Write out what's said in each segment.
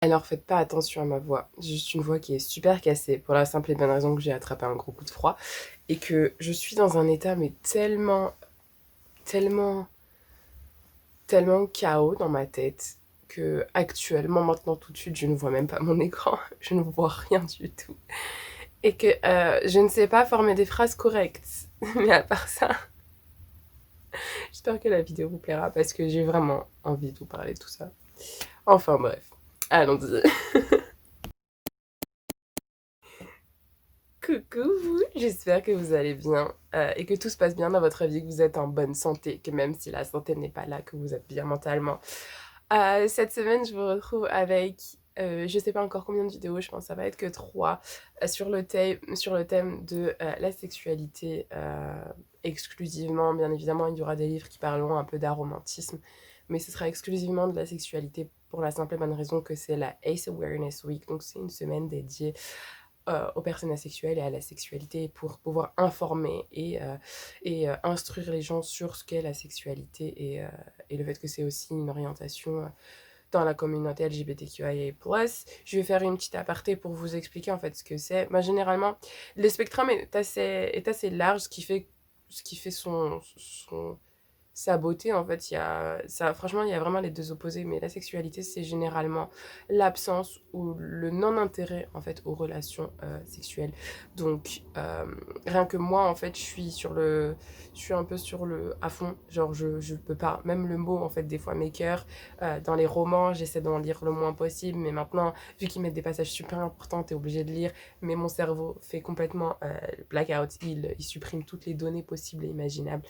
Alors faites pas attention à ma voix, j'ai juste une voix qui est super cassée pour la simple et bonne raison que j'ai attrapé un gros coup de froid et que je suis dans un état mais tellement, tellement chaos dans ma tête que actuellement, maintenant tout de suite, je ne vois même pas mon écran, je ne vois rien du tout et que je ne sais pas former des phrases correctes. Mais à part ça, j'espère que la vidéo vous plaira parce que j'ai vraiment envie de vous parler de tout ça. Enfin bref, allons-y. Coucou vous, j'espère que vous allez bien et que tout se passe bien dans votre vie, que vous êtes en bonne santé, que même si la santé n'est pas là, que vous êtes bien mentalement. Cette semaine, je vous retrouve avec, je sais pas encore combien de vidéos, je pense que ça va être que 3, sur le thème de la sexualité exclusivement. Bien évidemment, il y aura des livres qui parleront un peu d'aromantisme, mais ce sera exclusivement de la sexualité pour la simple et bonne raison que c'est la Ace Awareness Week, donc c'est une semaine dédiée aux personnes asexuelles et à la sexualité pour pouvoir informer et instruire les gens sur ce qu'est la sexualité et le fait que c'est aussi une orientation dans la communauté LGBTQIA+. Je vais faire une petite aparté pour vous expliquer en fait ce que c'est. Bah, généralement, le spectrum est assez large, ce qui fait sa beauté en fait franchement il y a vraiment les deux opposés, mais la sexualité c'est généralement l'absence ou le non intérêt en fait aux relations sexuelles. Donc rien que moi en fait je suis un peu sur le à fond, genre je peux pas, même le mot en fait des fois m'écœure. Dans les romans j'essaie d'en lire le moins possible, mais maintenant vu qu'ils mettent des passages super importants t'es obligé de lire, mais mon cerveau fait complètement blackout, il supprime toutes les données possibles et imaginables.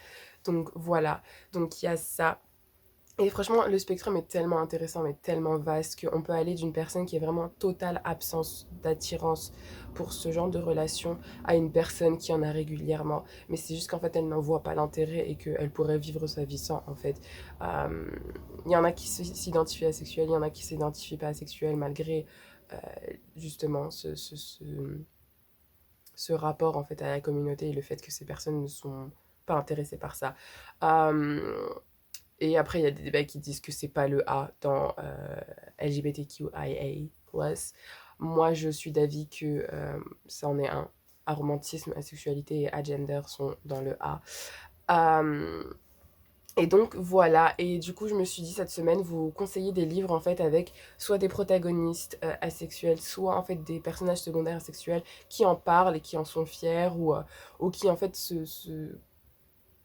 Donc voilà, donc il y a ça. Et franchement, le spectrum est tellement intéressant, mais tellement vaste qu'on peut aller d'une personne qui est vraiment totale absence d'attirance pour ce genre de relation à une personne qui en a régulièrement. Mais c'est juste qu'en fait, elle n'en voit pas l'intérêt et qu'elle pourrait vivre sa vie sans, en fait. Euh, Il y en a qui s'identifient asexuels, il y en a qui s'identifient pas asexuels malgré euh, justement ce rapport en fait à la communauté et le fait que ces personnes ne sont pas intéressées par ça. Euh, et après, il y a des débats qui disent que c'est pas le A dans LGBTQIA+. Moi, je suis d'avis que ça en est un. Aromantisme, asexualité et agender sont dans le A. Euh, et donc voilà, et du coup je me suis dit cette semaine vous conseiller des livres en fait avec soit des protagonistes asexuels, soit en fait des personnages secondaires asexuels qui en parlent et qui en sont fiers ou qui en fait se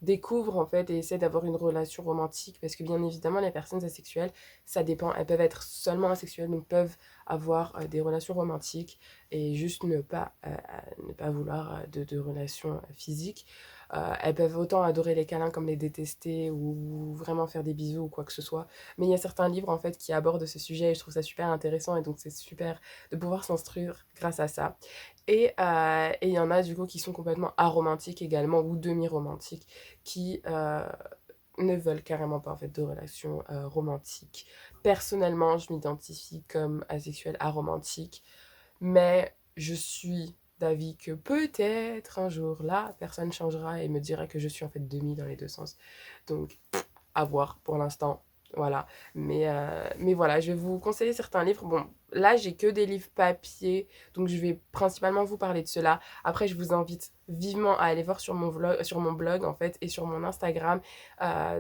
découvrent en fait et essaient d'avoir une relation romantique parce que bien évidemment les personnes asexuelles ça dépend, elles peuvent être seulement asexuelles donc peuvent avoir des relations romantiques et juste ne pas vouloir de relations physiques. Elles peuvent autant adorer les câlins comme les détester ou vraiment faire des bisous ou quoi que ce soit, mais il y a certains livres en fait qui abordent ce sujet et je trouve ça super intéressant et donc c'est super de pouvoir s'instruire grâce à ça. Et il y en a du coup qui sont complètement aromantiques également ou demi-romantiques qui ne veulent carrément pas en fait de relations romantiques. Personnellement, je m'identifie comme asexuelle aromantique, mais je suis d'avis que peut-être un jour la personne changera et me dira que je suis en fait demi dans les deux sens. Donc à voir pour l'instant. Voilà. Mais voilà, je vais vous conseiller certains livres. Bon, là, j'ai que des livres papier, donc je vais principalement vous parler de cela. Après, je vous invite vivement à aller voir sur mon blog, en fait, et sur mon Instagram.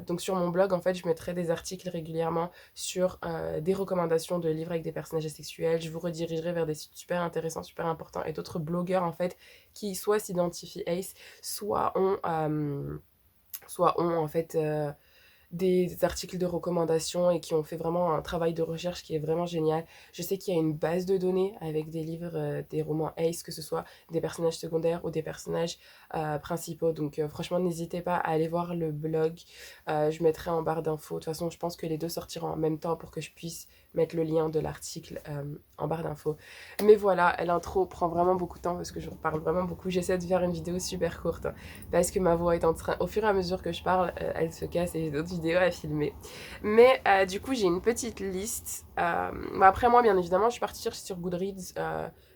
Donc, sur mon blog, en fait, je mettrai des articles régulièrement sur des recommandations de livres avec des personnages sexuels. Je vous redirigerai vers des sites super intéressants, super importants, et d'autres blogueurs, en fait, qui soit s'identifient ACE, soit ont en fait des articles de recommandation et qui ont fait vraiment un travail de recherche qui est vraiment génial. Je sais qu'il y a une base de données avec des livres, des romans ACE, que ce soit des personnages secondaires ou des personnages principaux. Donc franchement, n'hésitez pas à aller voir le blog. Je mettrai en barre d'infos. De toute façon, je pense que les deux sortiront en même temps pour que je puisse mettre le lien de l'article en barre d'infos. Mais voilà, l'intro prend vraiment beaucoup de temps parce que je parle vraiment beaucoup. J'essaie de faire une vidéo super courte parce que ma voix est en train, au fur et à mesure que je parle, elle se casse et j'ai d'autres vidéos à filmer. Mais du coup, j'ai une petite liste. Après, moi, bien évidemment, je suis partie chercher sur Goodreads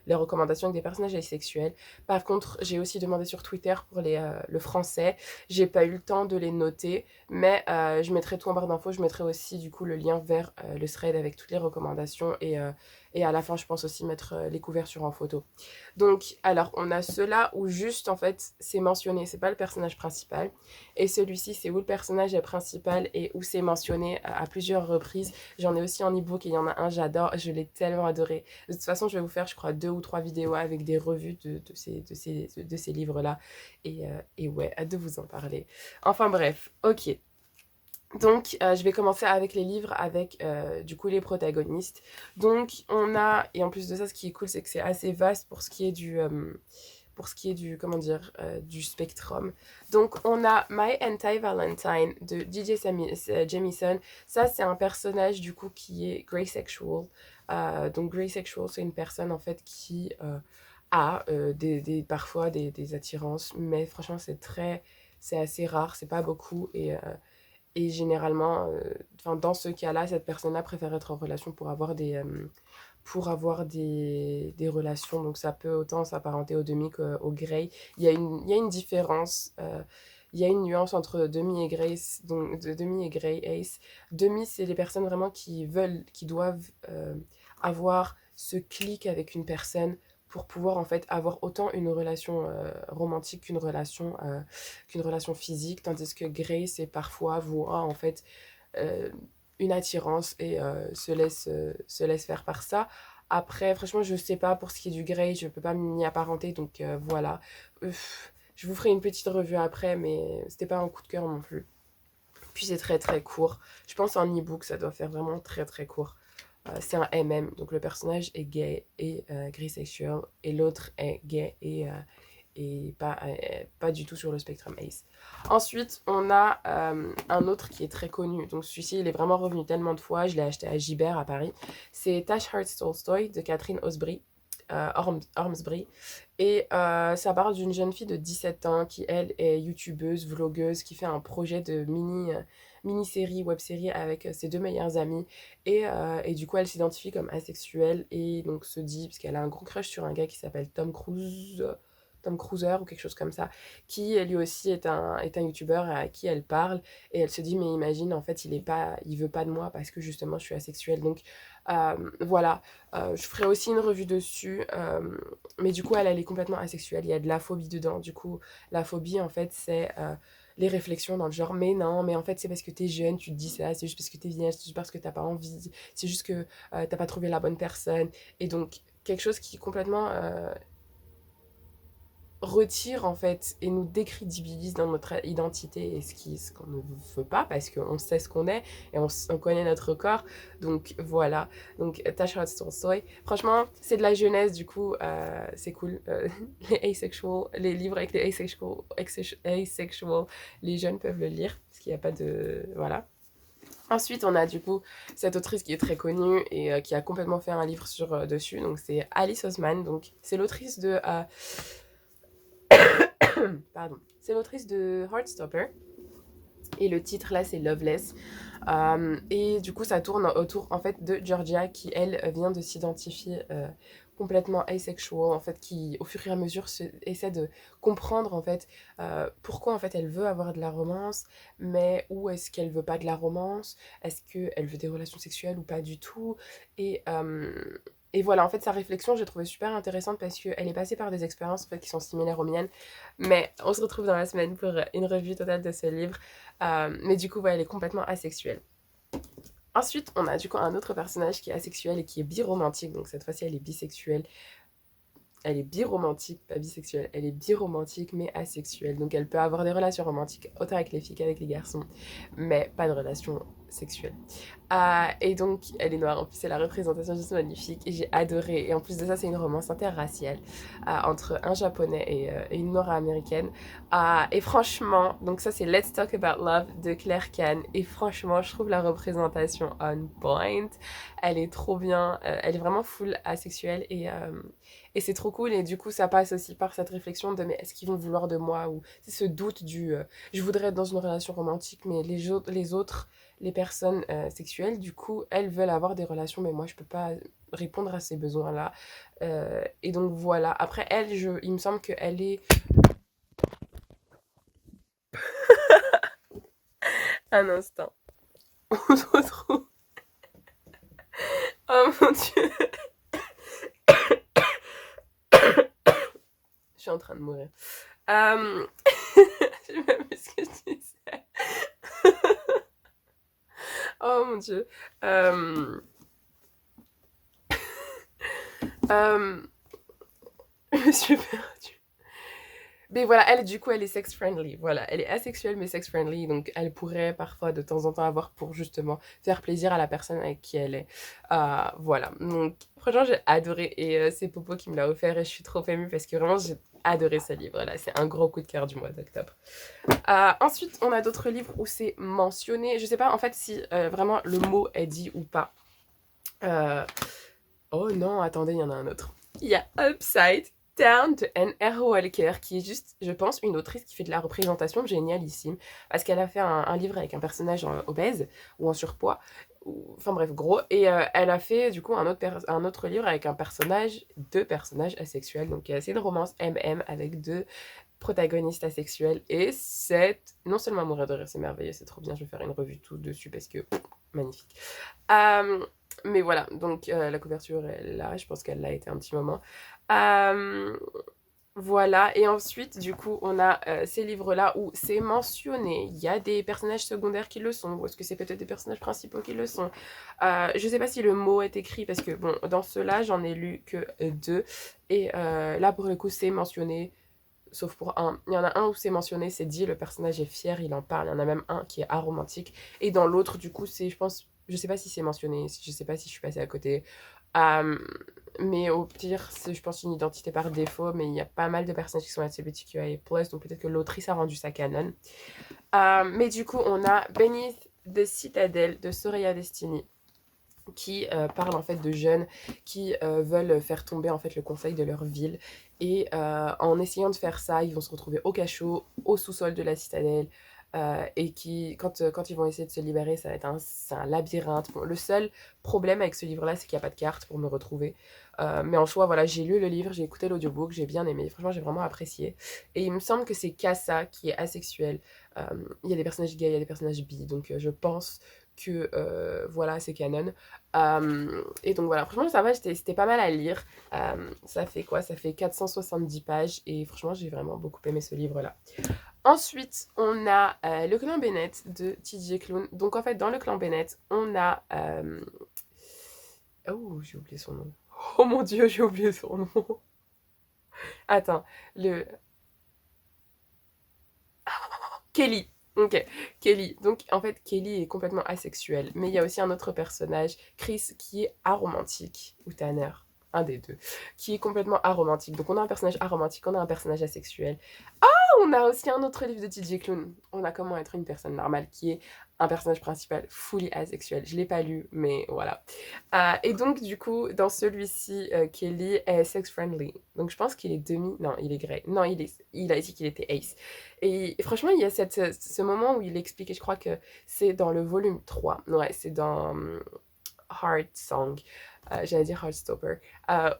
les recommandations avec des personnages asexuels. Par contre, j'ai aussi demandé sur Twitter pour le français. J'ai pas eu le temps de les noter, mais je mettrai tout en barre d'infos. Je mettrai aussi du coup le lien vers le thread avec toutes les recommandations et à la fin, je pense aussi mettre les couvertures en photo. Donc, alors, on a ceux-là où juste, en fait, c'est mentionné, c'est pas le personnage principal. Et celui-ci, c'est où le personnage est principal et où c'est mentionné à plusieurs reprises. J'en ai aussi en e-book et il y en a un, j'adore, je l'ai tellement adoré. De toute façon, je vais vous faire, je crois, 2 ou 3 vidéos avec des revues de ces livres-là. Et ouais, hâte de vous en parler. Enfin bref, ok. Donc, je vais commencer avec les livres, avec du coup les protagonistes. Donc, on a, et en plus de ça, ce qui est cool, c'est que c'est assez vaste pour ce qui est du, comment dire, du spectrum. Donc, on a My Anti-Valentine de Jamieson. Ça, c'est un personnage, du coup, qui est grey sexual. Donc, grey sexual, c'est une personne, en fait, qui a parfois des attirances, mais franchement, c'est assez rare, c'est pas beaucoup, et généralement, dans ce cas-là, cette personne-là préfère être en relation pour avoir des relations. Donc ça peut autant s'apparenter au demi qu'au grey. Il y a une différence. Il y a une nuance entre demi et grace, donc de demi et grey ace. Demi, c'est les personnes vraiment qui doivent avoir ce clic avec une personne pour pouvoir en fait avoir autant une relation romantique qu'une relation physique, tandis que grey, c'est parfois voir en fait euh, une attirance et se laisse faire par ça. Après, franchement, je sais pas pour ce qui est du grey, je peux pas m'y apparenter, donc voilà. Je vous ferai une petite revue après, mais c'était pas un coup de cœur non plus. Puis c'est très très court. Je pense en e-book, ça doit faire vraiment très très court. C'est un MM, donc le personnage est gay et grisexuel, et l'autre est gay et pas du tout sur le spectrum ACE. Ensuite, on a un autre qui est très connu. Donc celui-ci, il est vraiment revenu tellement de fois. Je l'ai acheté à Gibert à Paris. C'est Tash Hearts Tolstoy de Catherine Osbury. Ormsbury. Et ça parle d'une jeune fille de 17 ans qui, elle, est youtubeuse, vlogueuse, qui fait un projet de mini-série, web-série avec ses 2 meilleures amies. Et du coup, elle s'identifie comme asexuelle et donc se dit, parce qu'elle a un gros crush sur un gars qui s'appelle Tom Cruiser ou quelque chose comme ça, qui lui aussi est un youtubeur à qui elle parle. Et elle se dit, mais imagine, en fait, il veut pas de moi parce que justement, je suis asexuelle. Donc, voilà. Je ferai aussi une revue dessus. Mais du coup, elle est complètement asexuelle. Il y a de la phobie dedans. Du coup, la phobie, en fait, c'est les réflexions dans le genre, mais non, mais en fait, c'est parce que t'es jeune, tu te dis ça, c'est juste parce que t'es vieille, c'est juste parce que t'as pas envie, c'est juste que t'as pas trouvé la bonne personne. Et donc, quelque chose qui est complètement retire en fait et nous décrédibilise dans notre identité et ce qu'on ne veut pas parce qu'on sait ce qu'on est et on connaît notre corps, donc voilà. Donc Tasha Tolstoy, franchement c'est de la jeunesse, du coup c'est cool. Les asexual, les livres avec les asexual, les jeunes peuvent le lire parce qu'il n'y a pas de, voilà. Ensuite, on a du coup cette autrice qui est très connue et qui a complètement fait un livre dessus. Donc, c'est Alice Oseman. Donc, c'est l'autrice de pardon, c'est l'autrice de Heartstopper. Et le titre là, c'est Loveless. Et du coup, ça tourne autour en fait de Georgia qui, elle, vient de s'identifier complètement asexual, en fait, qui au fur et à mesure essaie de comprendre en fait pourquoi en fait elle veut avoir de la romance, mais où est-ce qu'elle veut pas de la romance, est-ce qu'elle veut des relations sexuelles ou pas du tout. Et, euh, et voilà, en fait, sa réflexion, j'ai trouvé super intéressante parce qu'elle est passée par des expériences en fait, qui sont similaires aux miennes. Mais on se retrouve dans la semaine pour une revue totale de ce livre. Mais du coup, ouais, elle est complètement asexuelle. Ensuite, on a du coup un autre personnage qui est asexuel et qui est biromantique. Donc cette fois-ci, elle est bisexuelle. Elle est biromantique, pas bisexuelle. Elle est biromantique, mais asexuelle. Donc elle peut avoir des relations romantiques autant avec les filles qu'avec les garçons, mais pas de relations sexuelles. Et donc, elle est noire. En plus, c'est la représentation juste magnifique. Et j'ai adoré. Et en plus de ça, c'est une romance interraciale entre un japonais et une nord-américaine. Et franchement, donc ça, c'est Let's Talk About Love de Claire Kahn. Et franchement, je trouve la représentation on point. Elle est trop bien. Elle est vraiment full asexuelle. Et c'est trop cool. Et du coup, ça passe aussi par cette réflexion de mais est-ce qu'ils vont vouloir de moi? Ou c'est ce doute du je voudrais être dans une relation romantique, mais les autres les personnes sexuelles, du coup, elles veulent avoir des relations, mais moi, je peux pas répondre à ces besoins-là. Et donc, voilà. Après, elle, il me semble qu'elle est... Un instant. On se retrouve. Oh mon Dieu. Je suis en train de mourir. Je sais même plus ce que je disais. Oh mon Dieu. Euh, euh, je me suis perdue. Mais voilà, elle, du coup, elle est sex-friendly. Voilà, elle est asexuelle, mais sex-friendly. Donc, elle pourrait parfois, de temps en temps, avoir pour justement faire plaisir à la personne avec qui elle est. Voilà. Donc, franchement, j'ai adoré. Et c'est Popo qui me l'a offert. Et je suis trop émue parce que vraiment, j'ai adoré ce livre. Là, c'est un gros coup de cœur du mois d'octobre. Ensuite, on a d'autres livres où c'est mentionné. Je sais pas, en fait, si vraiment le mot est dit ou pas. Euh, Oh non, attendez, il y en a un autre. Il y a Upside Down de N.R. Walker, qui est juste, je pense, une autrice qui fait de la représentation génialissime. Parce qu'elle a fait un livre avec un personnage obèse ou en surpoids. Enfin bref, gros. Et elle a fait du coup un autre livre avec deux personnages asexuels. Donc c'est une romance MM avec deux protagonistes asexuels. Et c'est non seulement mourir de rire, c'est merveilleux, c'est trop bien. Je vais faire une revue tout dessus parce que magnifique. Euh, mais voilà, donc la couverture est là, je pense qu'elle l'a été un petit moment. Euh, voilà, et ensuite, du coup, on a ces livres-là où c'est mentionné, il y a des personnages secondaires qui le sont, ou est-ce que c'est peut-être des personnages principaux qui le sont. Je sais pas si le mot est écrit, parce que, bon, dans ceux-là, j'en ai lu que deux, et là, pour le coup, c'est mentionné, sauf pour un. Il y en a un où c'est mentionné, c'est dit, le personnage est fier, il en parle. Il y en a même un qui est aromantique. Et dans l'autre, du coup, c'est, je pense, je sais pas si c'est mentionné, je sais pas si je suis passée à côté. Euh, mais au pire, c'est, je pense, une identité par défaut. Mais il y a pas mal de personnages qui sont LGBTQIA+, donc peut-être que l'autrice a rendu ça canon. Mais du coup, on a Beneath the Citadel de Soraya Destiny qui parlent en fait de jeunes qui veulent faire tomber en fait le conseil de leur ville et en essayant de faire ça ils vont se retrouver au cachot au sous-sol de la citadelle et qui quand ils vont essayer de se libérer ça va être c'est un labyrinthe. Bon, le seul problème avec ce livre là c'est qu'il n'y a pas de carte pour me retrouver mais en soi voilà j'ai lu le livre j'ai écouté l'audiobook j'ai bien aimé franchement j'ai vraiment apprécié et il me semble que c'est Kassa qui est asexuel. Il y a des personnages gays il y a des personnages bi donc je pense que voilà c'est canon. Et donc voilà, franchement, ça va, c'était pas mal à lire. Ça fait quoi? Ça fait 470 pages et franchement, j'ai vraiment beaucoup aimé ce livre-là. Ensuite, on a Le Clan Bennett de TJ Klune. Donc en fait, dans Le Clan Bennett, on a... Oh, j'ai oublié son nom. Oh mon Dieu, j'ai oublié son nom. Attends, le... Kelly. Ok, Kelly. Donc en fait, Kelly est complètement asexuelle. Mais il y a aussi un autre personnage, Chris, qui est aromantique. Ou Tanner. Un des deux. Qui est complètement aromantique. Donc on a un personnage aromantique, on a un personnage asexuel. On a aussi un autre livre de TJ Klune. On a comment être une personne normale, qui est un personnage principal fully asexuel. Je l'ai pas lu, mais voilà. Et donc, du coup, dans celui-ci, Kelly est sex-friendly. Donc, je pense qu'il est demi... Non, il est grey. Non, il a dit qu'il était ace. Et franchement, il y a ce moment où il explique, et je crois que c'est dans le volume 3. Ouais, c'est dans Heart Song. J'allais dire Heartstopper.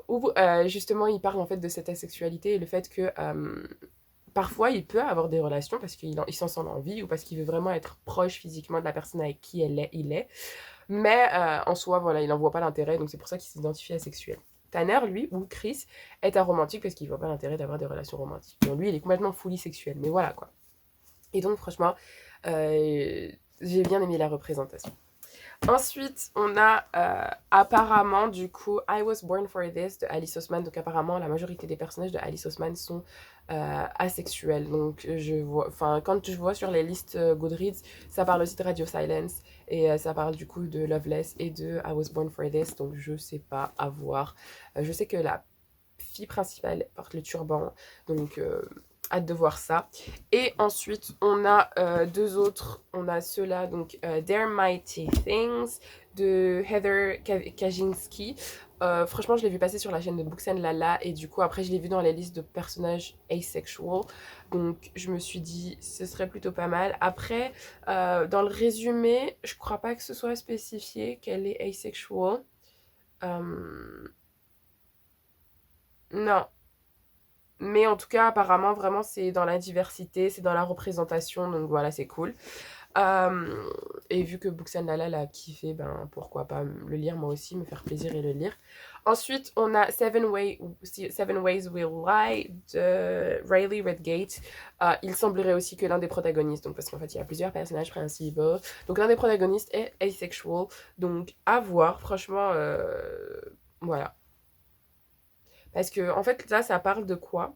Où, justement, il parle en fait de cette asexualité et le fait que... parfois, il peut avoir des relations parce qu'il s'en sent envie ou parce qu'il veut vraiment être proche physiquement de la personne avec qui il est. Mais en soi, voilà, il n'en voit pas l'intérêt, donc c'est pour ça qu'il s'identifie asexuel. Tanner, lui, ou Chris, est aromantique parce qu'il voit pas l'intérêt d'avoir des relations romantiques. Donc lui, il est complètement fully sexuel, mais voilà quoi. Et donc, franchement, j'ai bien aimé la représentation. Ensuite, on a apparemment, du coup, I Was Born for This de Alice Oseman. Donc, apparemment, la majorité des personnages de Alice Oseman sont asexuels. Donc, quand je vois sur les listes Goodreads, ça parle aussi de Radio Silence et ça parle du coup de Loveless et de I Was Born for This. Donc, je sais pas, à voir. Je sais que la fille principale porte le turban. Donc, hâte de voir ça. Et ensuite, on a deux autres. On a ceux-là, donc They're Mighty Things de Heather Kaczynski. Franchement, je l'ai vu passer sur la chaîne de Books and Lala et du coup, après, je l'ai vu dans les listes de personnages asexual. Donc, je me suis dit, ce serait plutôt pas mal. Après, dans le résumé, je crois pas que ce soit spécifié qu'elle est asexual. Euh, non, mais en tout cas, apparemment, vraiment, c'est dans la diversité, c'est dans la représentation, donc voilà, c'est cool. Et vu que Books and Lala l'a kiffé, ben pourquoi pas le lire moi aussi, me faire plaisir et le lire. Ensuite, on a Seven Ways We Lie de Riley Redgate. Il semblerait aussi que l'un des protagonistes, donc parce qu'en fait il y a plusieurs personnages principaux, donc l'un des protagonistes est asexual, donc à voir, franchement, voilà. Parce que en fait là ça parle de quoi?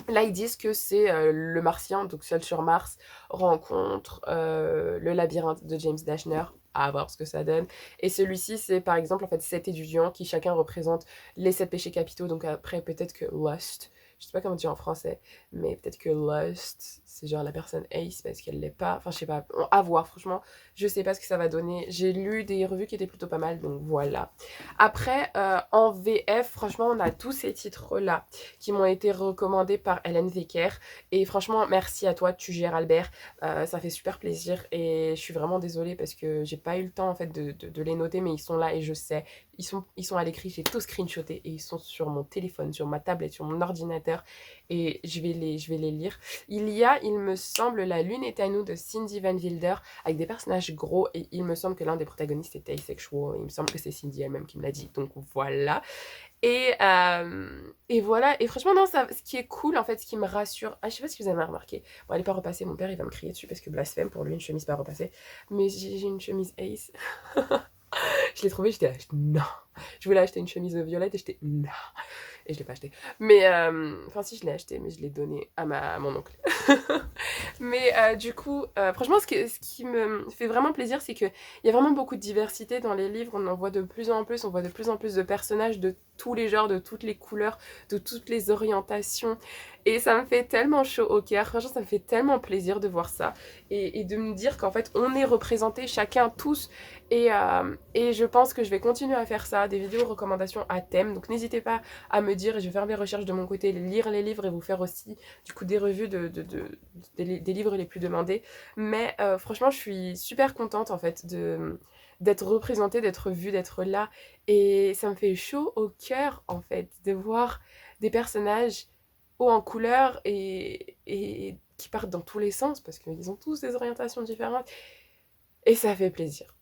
Là, ils disent que c'est le Martien, donc seul sur Mars, rencontre le labyrinthe de James Dashner, à voir ce que ça donne. Et celui-ci, c'est par exemple en fait 7 étudiants qui chacun représente les 7 péchés capitaux. Donc après, peut-être que Lust, je sais pas comment dire en français, mais peut-être que Lust, c'est genre la personne Ace parce qu'elle l'est pas. Enfin, je sais pas, à voir, franchement, je sais pas ce que ça va donner. J'ai lu des revues qui étaient plutôt pas mal, donc voilà. Après, en VF, franchement, on a tous ces titres-là qui m'ont été recommandés par Hélène Wecker. Et franchement, merci à toi, tu gères Albert. Ça fait super plaisir et je suis vraiment désolée parce que j'ai pas eu le temps en fait de les noter, mais ils sont là et je sais. Ils sont à l'écrit, j'ai tout screenshoté et ils sont sur mon téléphone, sur ma tablette, sur mon ordinateur et je vais les lire. Il y a, il me semble, La Lune est à nous de Cindy Van Wilder avec des personnages gros et il me semble que l'un des protagonistes était asexual. Il me semble que c'est Cindy elle-même qui me l'a dit. Donc voilà. Et voilà, et franchement, non, ça, ce qui est cool, en fait, ce qui me rassure, je sais pas si vous avez remarqué, bon, elle est pas repassée, mon père, il va me crier dessus parce que blasphème, pour lui, une chemise pas repassée, mais j'ai une chemise Ace, je l'ai trouvée, j'étais là, non, je voulais acheter une chemise violette et j'étais, non, et je l'ai pas acheté, mais, enfin, si, je l'ai acheté, mais je l'ai donné à mon oncle. Mais du coup, franchement, ce qui me fait vraiment plaisir, c'est qu'il y a vraiment beaucoup de diversité dans les livres. On en voit de plus en plus, on voit de plus en plus de personnages de tous les genres, de toutes les couleurs, de toutes les orientations. Et ça me fait tellement chaud au cœur. Franchement, ça me fait tellement plaisir de voir ça. Et de me dire qu'en fait, on est représentés chacun, tous. Et je pense que je vais continuer à faire ça, des vidéos recommandations à thème. Donc n'hésitez pas à me dire, et je vais faire mes recherches de mon côté, lire les livres et vous faire aussi du coup des revues des livres les plus demandés. Mais franchement, je suis super contente en fait d'être représentée, d'être vue, d'être là. Et ça me fait chaud au cœur en fait de voir des personnages hauts en couleur et qui partent dans tous les sens parce qu'ils ont tous des orientations différentes. Et ça fait plaisir.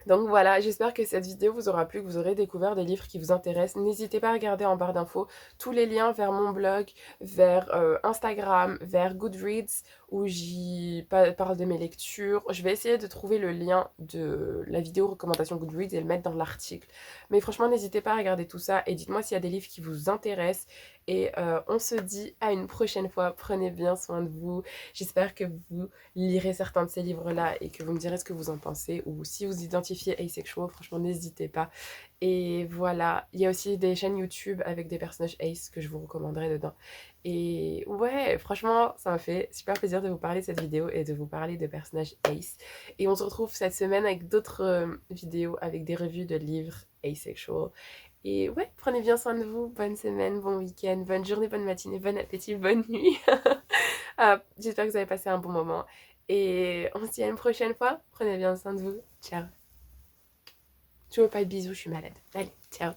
Donc voilà, j'espère que cette vidéo vous aura plu, que vous aurez découvert des livres qui vous intéressent. N'hésitez pas à regarder en barre d'infos tous les liens vers mon blog, vers Instagram, vers Goodreads, où j'y parle de mes lectures. Je vais essayer de trouver le lien de la vidéo recommandation Goodreads et le mettre dans l'article. Mais franchement, n'hésitez pas à regarder tout ça et dites-moi s'il y a des livres qui vous intéressent. Et on se dit à une prochaine fois. Prenez bien soin de vous. J'espère que vous lirez certains de ces livres-là et que vous me direz ce que vous en pensez. Ou si vous identifiez asexual, franchement, n'hésitez pas. Et voilà, il y a aussi des chaînes YouTube avec des personnages ace que je vous recommanderai dedans. Et ouais, franchement, ça m'a fait super plaisir de vous parler de cette vidéo et de vous parler de personnages ace. Et on se retrouve cette semaine avec d'autres vidéos, avec des revues de livres asexual. Et ouais, prenez bien soin de vous. Bonne semaine, bon week-end, bonne journée, bonne matinée, bon appétit, bonne nuit. J'espère que vous avez passé un bon moment. Et on se dit à une prochaine fois. Prenez bien soin de vous. Ciao. Je veux pas de bisous, je suis malade. Allez, ciao.